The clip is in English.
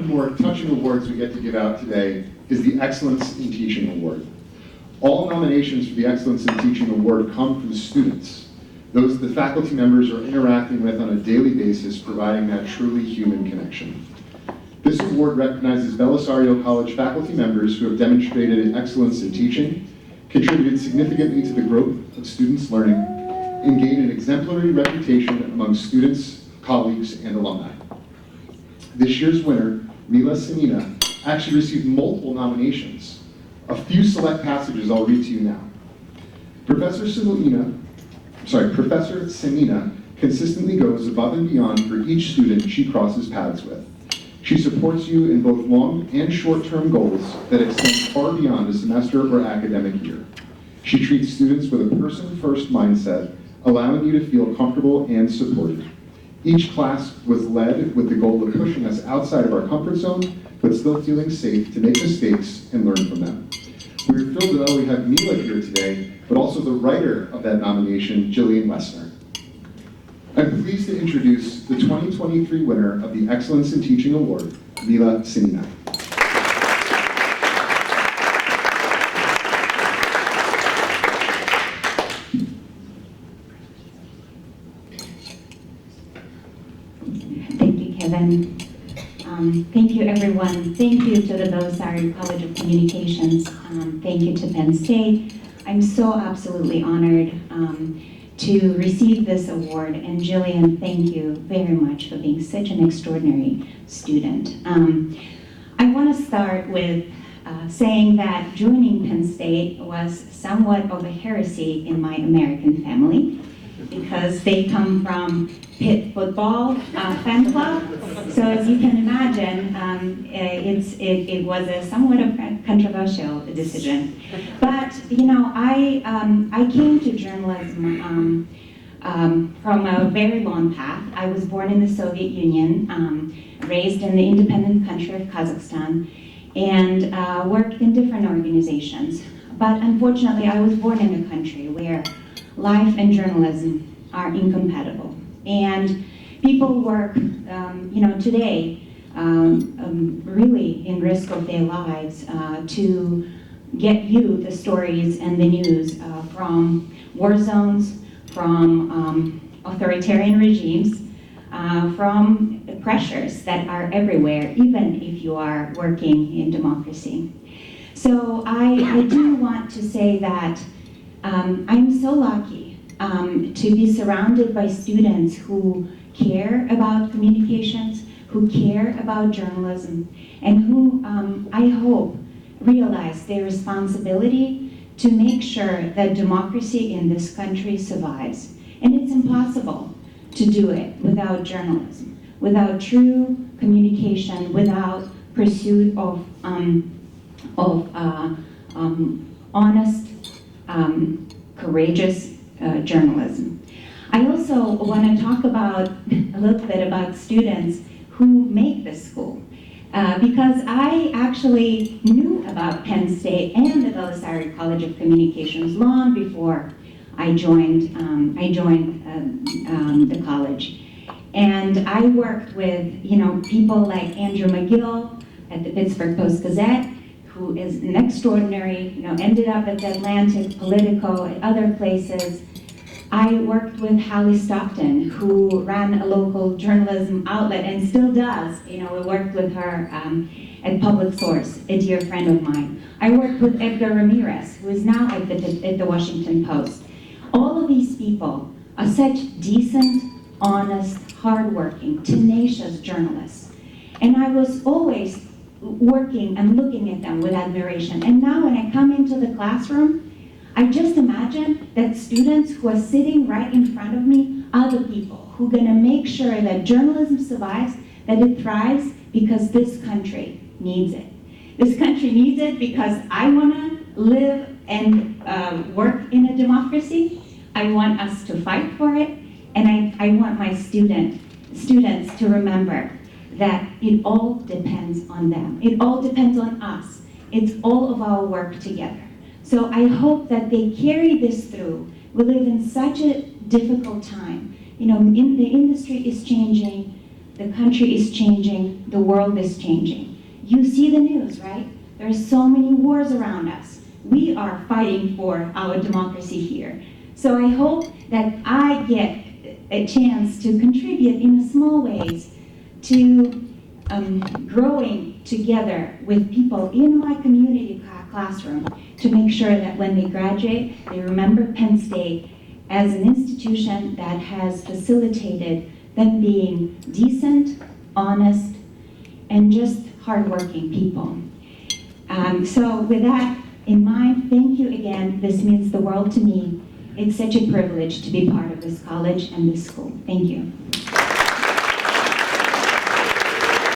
the more touching awards we get to give out today is the Excellence in Teaching Award. All nominations for the Excellence in Teaching Award come from students, those the faculty members are interacting with on a daily basis, providing that truly human connection. This award recognizes Belisario College faculty members who have demonstrated excellence in teaching, contributed significantly to the growth of students' learning, and gained an exemplary reputation among students, colleagues, and alumni. This year's winner, Mila Sanina, actually received multiple nominations. A few select passages I'll read to you now. Professor Sanina consistently goes above and beyond for each student she crosses paths with. She supports you in both long and short-term goals that extend far beyond a semester or academic year. She treats students with a person-first mindset, allowing you to feel comfortable and supported. Each class was led with the goal of pushing us outside of our comfort zone, but still feeling safe to make mistakes and learn from them. We're thrilled to know we have Mila here today, but also the writer of that nomination, Jillian Wessner. I'm pleased to introduce the 2023 winner of the Excellence in Teaching Award, Mila Sanina. Thank you, Kevin. Thank you, everyone. Thank you to the Belisario College of Communications. Thank you to Penn State. I'm so absolutely honored to receive this award. And Jillian, thank you very much for being such an extraordinary student. I want to start with saying that joining Penn State was somewhat of a heresy in my American family because they come from Pitt football fan club. So as you can imagine, it was a somewhat of a controversial decision. But you know, I came to journalism from a very long path. I was born in the Soviet Union, raised in the independent country of Kazakhstan, and worked in different organizations. But unfortunately, I was born in a country where life and journalism are incompatible. And people work, today, really in risk of their lives to get you the stories and the news from war zones, from authoritarian regimes, from pressures that are everywhere, even if you are working in democracy. So I do want to say that I'm so lucky to be surrounded by students who care about communications, who care about journalism, and who I hope realize their responsibility to make sure that democracy in this country survives. And it's impossible to do it without journalism, without true communication, without pursuit of honest, courageous journalism. I also want to talk about a little bit about students who make this school, because I actually knew about Penn State and the Belisario College of Communications long before I joined the college. And I worked with people like Andrew McGill at the Pittsburgh Post-Gazette, who is an extraordinary, ended up at the Atlantic, Politico, and other places. I worked with Hallie Stockton, who ran a local journalism outlet and still does. We worked with her at Public Source, a dear friend of mine. I worked with Edgar Ramirez, who is now at the Washington Post. All of these people are such decent, honest, hardworking, tenacious journalists. And I was always working and looking at them with admiration. And now when I come into the classroom, I just imagine that students who are sitting right in front of me are the people who are going to make sure that journalism survives, that it thrives, because this country needs it. This country needs it because I want to live and work in a democracy. I want us to fight for it, and I want my students to remember that it all depends on them. It all depends on us. It's all of our work together. So I hope that they carry this through. We live in such a difficult time. The industry is changing, the country is changing, the world is changing. You see the news, right? There are so many wars around us. We are fighting for our democracy here. So I hope that I get a chance to contribute in small ways to growing together with people in my community classroom to make sure that when they graduate, they remember Penn State as an institution that has facilitated them being decent, honest, and just hardworking people. So with that in mind, thank you again. This means the world to me. It's such a privilege to be part of this college and this school. Thank you.